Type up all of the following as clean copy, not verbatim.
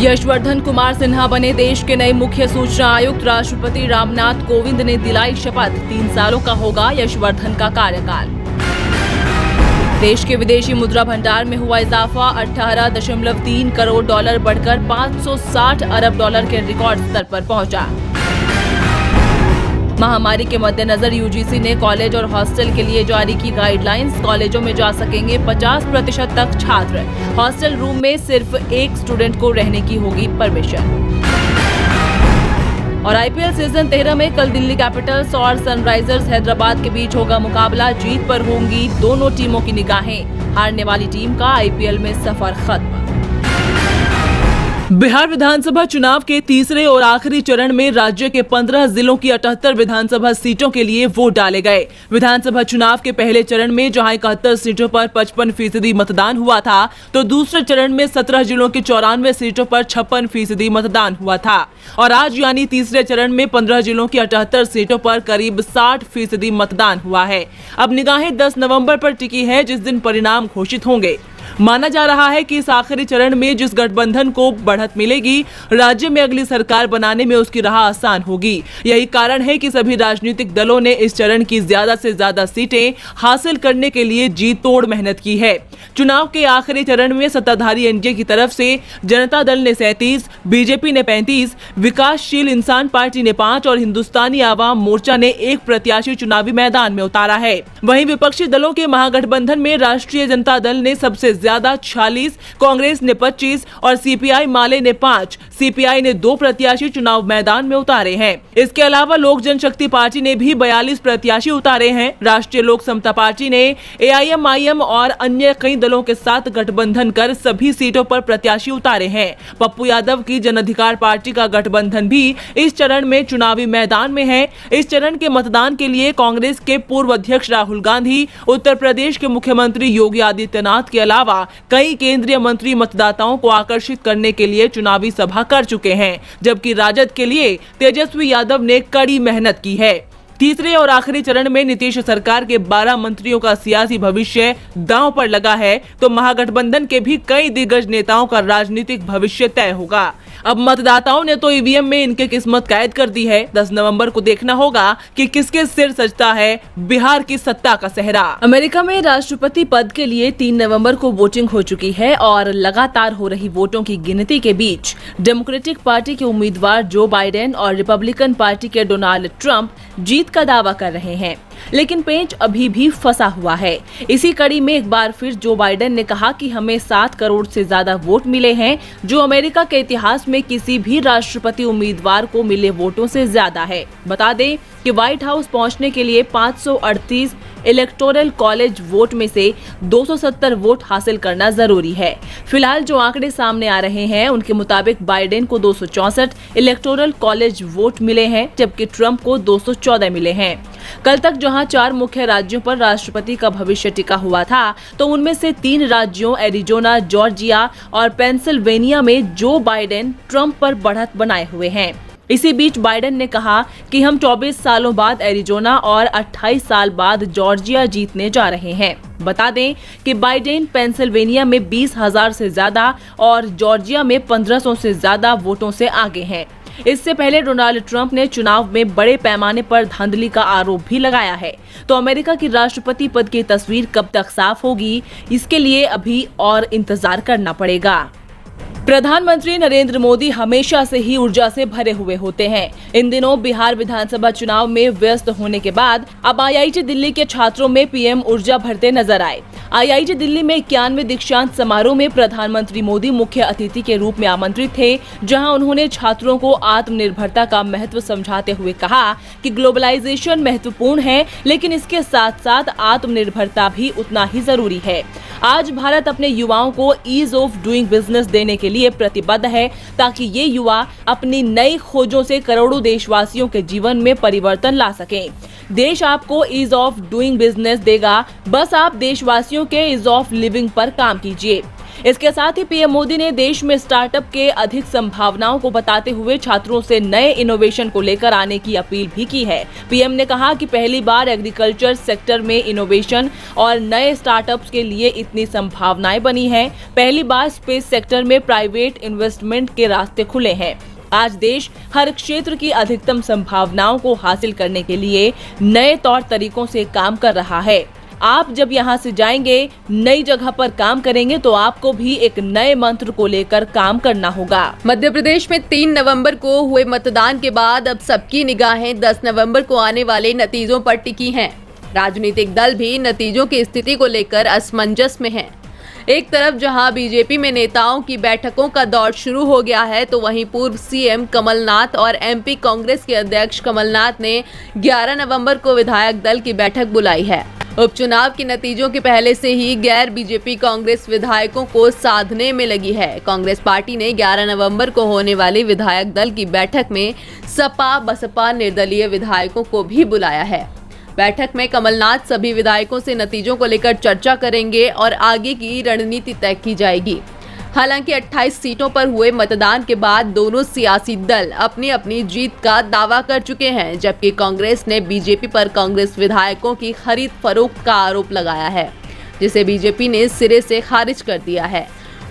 यशवर्धन कुमार सिन्हा बने देश के नए मुख्य सूचना आयुक्त। राष्ट्रपति रामनाथ कोविंद ने दिलाई शपथ। 3 सालों का होगा यशवर्धन का कार्यकाल। देश के विदेशी मुद्रा भंडार में हुआ इजाफा। 18.3 करोड़ डॉलर बढ़कर 560 अरब डॉलर के रिकॉर्ड स्तर पर पहुंचा। महामारी के मद्देनजर यूजीसी ने कॉलेज और हॉस्टल के लिए जारी की गाइडलाइंस। कॉलेजों में जा सकेंगे 50% तक छात्र। हॉस्टल रूम में सिर्फ एक स्टूडेंट को रहने की होगी परमिशन। और आईपीएल सीजन 13 में कल दिल्ली कैपिटल्स और सनराइजर्स हैदराबाद के बीच होगा मुकाबला। जीत पर होंगी दोनों टीमों की निगाहें। हारने वाली टीम का आईपीएल में सफर खत्म। बिहार विधानसभा चुनाव के तीसरे और आखिरी चरण में राज्य के 15 जिलों की 78 विधानसभा सीटों के लिए वोट डाले गए। विधानसभा चुनाव के पहले चरण में जहां 71 सीटों पर 55% मतदान हुआ था, तो दूसरे चरण में 17 जिलों की 94 सीटों पर 56% मतदान हुआ था। और आज यानी तीसरे चरण में 15 जिलों की 78 सीटों पर करीब 60% मतदान हुआ है। अब निगाहें 10 नवंबर पर टिकी है, जिस दिन परिणाम घोषित होंगे। माना जा रहा है कि इस आखिरी चरण में जिस गठबंधन को बढ़त मिलेगी, राज्य में अगली सरकार बनाने में उसकी राह आसान होगी। यही कारण है कि सभी राजनीतिक दलों ने इस चरण की ज्यादा से ज्यादा सीटें हासिल करने के लिए जी तोड़ मेहनत की है। चुनाव के आखिरी चरण में सत्ताधारी एनडीए की तरफ से जनता दल ने 37, बीजेपी ने 35, विकासशील इंसान पार्टी ने 5 और हिंदुस्तानी आवाम मोर्चा ने 1 प्रत्याशी चुनावी मैदान में उतारा है। वहीं विपक्षी दलों के महागठबंधन में राष्ट्रीय जनता दल ने सबसे ज्यादा 46, कांग्रेस ने 25 और सीपीआई माले ने 5, सीपीआई ने 2 प्रत्याशी चुनाव मैदान में उतारे हैं। इसके अलावा लोक जनशक्ति पार्टी ने भी 42 प्रत्याशी उतारे हैं। राष्ट्रीय लोक समता पार्टी ने एआईएमआईएम और अन्य कई दलों के साथ गठबंधन कर सभी सीटों पर प्रत्याशी उतारे हैं। पप्पू यादव की जन अधिकार पार्टी का गठबंधन भी इस चरण में चुनावी मैदान में है। इस चरण के मतदान के लिए कांग्रेस के पूर्व अध्यक्ष राहुल गांधी, उत्तर प्रदेश के मुख्यमंत्री योगी आदित्यनाथ के अलावा कई केंद्रीय मंत्री मतदाताओं को आकर्षित करने के लिए चुनावी सभा कर चुके हैं, जबकि राजद के लिए तेजस्वी यादव ने कड़ी मेहनत की है। तीसरे और आखिरी चरण में नीतीश सरकार के 12 मंत्रियों का सियासी भविष्य दांव पर लगा है, तो महागठबंधन के भी कई दिग्गज नेताओं का राजनीतिक भविष्य तय होगा। अब मतदाताओं ने तो ईवीएम में इनके किस्मत कैद कर दी है। 10 नवंबर को देखना होगा कि किसके सिर सजता है बिहार की सत्ता का सेहरा। अमेरिका में राष्ट्रपति पद के लिए 3 नवंबर को वोटिंग हो चुकी है और लगातार हो रही वोटों की गिनती के बीच डेमोक्रेटिक पार्टी के उम्मीदवार जो बाइडेन और रिपब्लिकन पार्टी के डोनाल्ड ट्रंप जीत का दावा कर रहे हैं, लेकिन पेंच अभी भी फंसा हुआ है। इसी कड़ी में एक बार फिर जो बाइडेन ने कहा कि हमें 7 करोड़ से ज्यादा वोट मिले हैं, जो अमेरिका के इतिहास में किसी भी राष्ट्रपति उम्मीदवार को मिले वोटों से ज्यादा है। बता दें कि व्हाइट हाउस पहुंचने के लिए 538 इलेक्टोरल कॉलेज वोट में से 270 वोट हासिल करना जरूरी है। फिलहाल जो आंकड़े सामने आ रहे हैं, उनके मुताबिक बाइडेन को 264 इलेक्टोरल कॉलेज वोट मिले हैं, जबकि ट्रंप को 214 मिले हैं। कल तक जहां 4 मुख्य राज्यों पर राष्ट्रपति का भविष्य टिका हुआ था, तो उनमें से 3 राज्यों एरिजोना, जॉर्जिया और पेंसिल्वेनिया में जो बाइडेन ट्रंप पर बढ़त बनाए हुए हैं। इसी बीच बाइडेन ने कहा कि हम 24 सालों बाद एरिजोना और 28 साल बाद जॉर्जिया जीतने जा रहे हैं। बता दें कि बाइडेन पेंसिल्वेनिया में 20,000 से ज्यादा और जॉर्जिया में 1500 से ज्यादा वोटों से आगे हैं। इससे पहले डोनाल्ड ट्रंप ने चुनाव में बड़े पैमाने पर धांधली का आरोप भी लगाया है। तो अमेरिका की राष्ट्रपति पद की तस्वीर कब तक साफ होगी, इसके लिए अभी और इंतजार करना पड़ेगा। प्रधानमंत्री नरेंद्र मोदी हमेशा से ही ऊर्जा से भरे हुए होते हैं। इन दिनों बिहार विधानसभा चुनाव में व्यस्त होने के बाद अब आईआईटी दिल्ली के छात्रों में पीएम ऊर्जा भरते नजर आए। आईआईटी दिल्ली में 91वें दीक्षांत समारोह में प्रधानमंत्री मोदी मुख्य अतिथि के रूप में आमंत्रित थे, जहां उन्होंने छात्रों को आत्मनिर्भरता का महत्व समझाते हुए कहा कि ग्लोबलाइजेशन महत्वपूर्ण है, लेकिन इसके साथ साथ आत्मनिर्भरता भी उतना ही जरूरी है। आज भारत अपने युवाओं को ईज ऑफ डूइंग बिजनेस देने के लिए प्रतिबद्ध है, ताकि ये युवा अपनी नई खोजों से करोड़ों देशवासियों के जीवन में परिवर्तन ला सकें। देश आपको ईज ऑफ डूइंग बिजनेस देगा, बस आप देशवासियों के ईज ऑफ लिविंग पर काम कीजिए। इसके साथ ही पीएम मोदी ने देश में स्टार्टअप के अधिक संभावनाओं को बताते हुए छात्रों से नए इनोवेशन को लेकर आने की अपील भी की है। पीएम ने कहा कि पहली बार एग्रीकल्चर सेक्टर में इनोवेशन और नए स्टार्टअप्स के लिए इतनी संभावनाएं बनी हैं। पहली बार स्पेस सेक्टर में प्राइवेट इन्वेस्टमेंट के रास्ते खुले हैं। आज देश हर क्षेत्र की अधिकतम संभावनाओं को हासिल करने के लिए नए तौर तरीकों से काम कर रहा है। आप जब यहाँ से जाएंगे, नई जगह पर काम करेंगे, तो आपको भी एक नए मंत्र को लेकर काम करना होगा। मध्य प्रदेश में 3 नवंबर को हुए मतदान के बाद अब सबकी निगाहें 10 नवंबर को आने वाले नतीजों पर टिकी हैं। राजनीतिक दल भी नतीजों की स्थिति को लेकर असमंजस में हैं। एक तरफ जहां बीजेपी में नेताओं की बैठकों का दौर शुरू हो गया है, तो वहीं पूर्व सीएम कमलनाथ और एमपी कांग्रेस के अध्यक्ष कमलनाथ ने 11 नवंबर को विधायक दल की बैठक बुलाई है। उपचुनाव के नतीजों के पहले से ही गैर बीजेपी कांग्रेस विधायकों को साधने में लगी है। कांग्रेस पार्टी ने 11 नवंबर को होने वाली विधायक दल की बैठक में सपा बसपा निर्दलीय विधायकों को भी बुलाया है। बैठक में कमलनाथ सभी विधायकों से नतीजों को लेकर चर्चा करेंगे और आगे की रणनीति तय की जाएगी। हालांकि 28 सीटों पर हुए मतदान के बाद दोनों सियासी दल अपनी अपनी जीत का दावा कर चुके हैं, जबकि कांग्रेस ने बीजेपी पर कांग्रेस विधायकों की खरीद फरोख्त का आरोप लगाया है, जिसे बीजेपी ने सिरे से खारिज कर दिया है।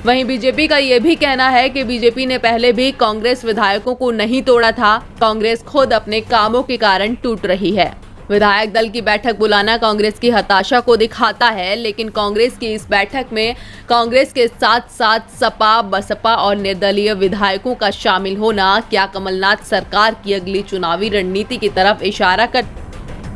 वहीं बीजेपी का यह भी कहना है कि बीजेपी ने पहले भी कांग्रेस विधायकों को नहीं तोड़ा था, कांग्रेस खुद अपने कामों के कारण टूट रही है। विधायक दल की बैठक बुलाना कांग्रेस की हताशा को दिखाता है, लेकिन कांग्रेस की इस बैठक में कांग्रेस के साथ साथ सपा बसपा और निर्दलीय विधायकों का शामिल होना क्या कमलनाथ सरकार की अगली चुनावी रणनीति की तरफ इशारा कर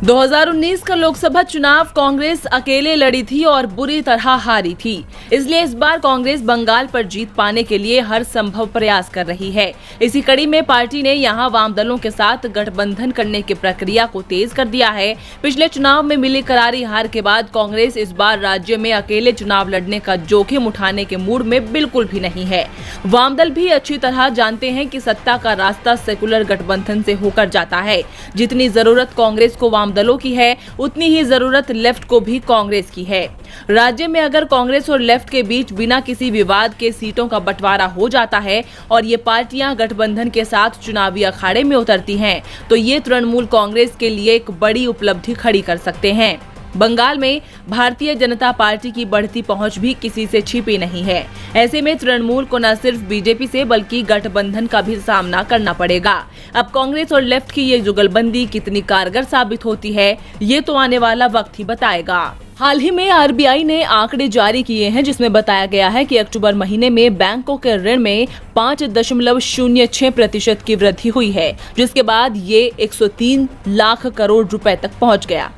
2019 का लोकसभा चुनाव कांग्रेस अकेले लड़ी थी और बुरी तरह हारी थी। इसलिए इस बार कांग्रेस बंगाल पर जीत पाने के लिए हर संभव प्रयास कर रही है। इसी कड़ी में पार्टी ने यहां वाम दलों के साथ गठबंधन करने की प्रक्रिया को तेज कर दिया है। पिछले चुनाव में मिली करारी हार के बाद कांग्रेस इस बार राज्य में अकेले चुनाव लड़ने का जोखिम उठाने के मूड में बिल्कुल भी नहीं है। वाम दल भी अच्छी तरह जानते हैं कि सत्ता का रास्ता सेकुलर गठबंधन से होकर जाता है। जितनी जरूरत कांग्रेस को वाम दलों की है, उतनी ही जरूरत लेफ्ट को भी कांग्रेस की है। राज्य में अगर कांग्रेस और लेफ्ट के बीच बिना किसी विवाद के सीटों का बंटवारा हो जाता है और ये पार्टियां गठबंधन के साथ चुनावी अखाड़े में उतरती हैं, तो ये तृणमूल कांग्रेस के लिए एक बड़ी उपलब्धि खड़ी कर सकते हैं। बंगाल में भारतीय जनता पार्टी की बढ़ती पहुंच भी किसी से छिपी नहीं है। ऐसे में तृणमूल को न सिर्फ बीजेपी से बल्कि गठबंधन का भी सामना करना पड़ेगा। अब कांग्रेस और लेफ्ट की ये जुगलबंदी कितनी कारगर साबित होती है, ये तो आने वाला वक्त ही बताएगा। हाल ही में आरबीआई ने आंकड़े जारी किए हैं, जिसमें बताया गया है कि अक्टूबर महीने में बैंकों के ऋण में 5.06% की वृद्धि हुई है, जिसके बाद ये 103 लाख करोड़ रुपए तक पहुंच गया।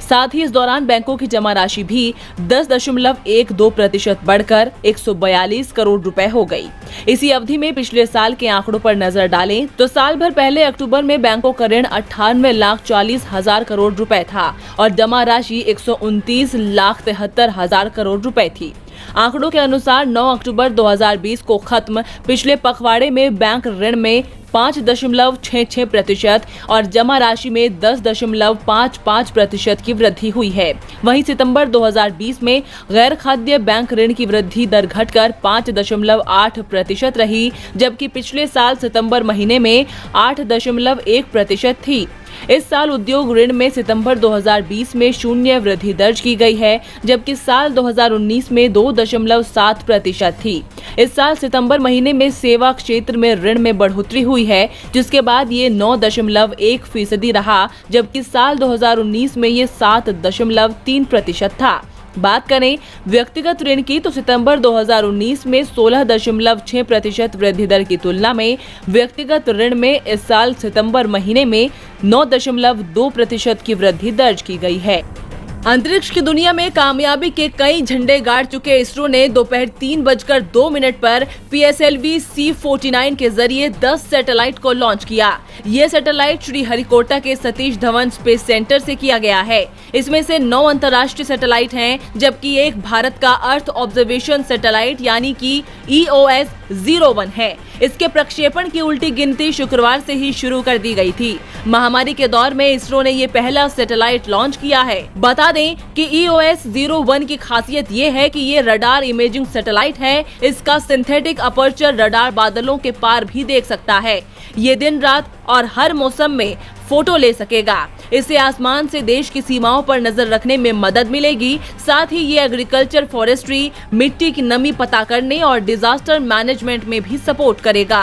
साथ ही इस दौरान बैंकों की जमा राशि भी 10.12% बढ़कर 142 करोड़ रुपए हो गई। इसी अवधि में पिछले साल के आंकड़ों पर नजर डालें तो साल भर पहले अक्टूबर में बैंकों का ऋण 98,40,000 करोड़ रुपए था और जमा राशि 129,73,000 करोड़ रुपए थी। आंकड़ों के अनुसार 9 अक्टूबर 2020 को खत्म पिछले पखवाड़े में बैंक ऋण में 5.66% और जमा राशि में 10.55% की वृद्धि हुई है। वहीं सितंबर 2020 में गैर खाद्य बैंक ऋण की वृद्धि दर घटकर 5.8% रही, जबकि पिछले साल सितंबर महीने में 8.1% थी। इस साल उद्योग ऋण में सितंबर 2020 में शून्य वृद्धि दर्ज की गई है, जबकि साल 2019 में 2.7% थी। इस साल सितंबर महीने में सेवा क्षेत्र में ऋण में बढ़ोतरी हुई है, जिसके बाद ये 9.1% रहा, जबकि साल 2019 में ये 7.3% था। बात करें व्यक्तिगत ऋण की तो सितंबर 2019 में 16.6% वृद्धि दर की तुलना में व्यक्तिगत ऋण में इस साल सितंबर महीने में 9.2% की वृद्धि दर्ज की गई है। अंतरिक्ष की दुनिया में कामयाबी के कई झंडे गाड़ चुके इसरो ने दोपहर 3:02 पर PSLV C49 के जरिए 10 सैटेलाइट को लॉन्च किया। ये सैटेलाइट श्रीहरिकोटा के सतीश धवन स्पेस सेंटर से किया गया है। इसमें से 9 अंतर्राष्ट्रीय सैटेलाइट हैं, जबकि एक भारत का अर्थ ऑब्जर्वेशन सैटेलाइट यानी कि EOS 01 है। इसके प्रक्षेपण की उल्टी गिनती शुक्रवार से ही शुरू कर दी गई थी। महामारी के दौर में इसरो ने ये पहला सैटेलाइट लॉन्च किया है। बता दें कि EOS 01 की खासियत ये है कि ये रडार इमेजिंग सैटेलाइट है। इसका सिंथेटिक अपर्चर रडार बादलों के पार भी देख सकता है। ये दिन रात और हर मौसम में फोटो ले सकेगा। इससे आसमान से देश की सीमाओं पर नजर रखने में मदद मिलेगी। साथ ही ये एग्रीकल्चर, फॉरेस्ट्री, मिट्टी की नमी पता करने और डिजास्टर मैनेजमेंट में भी सपोर्ट करेगा।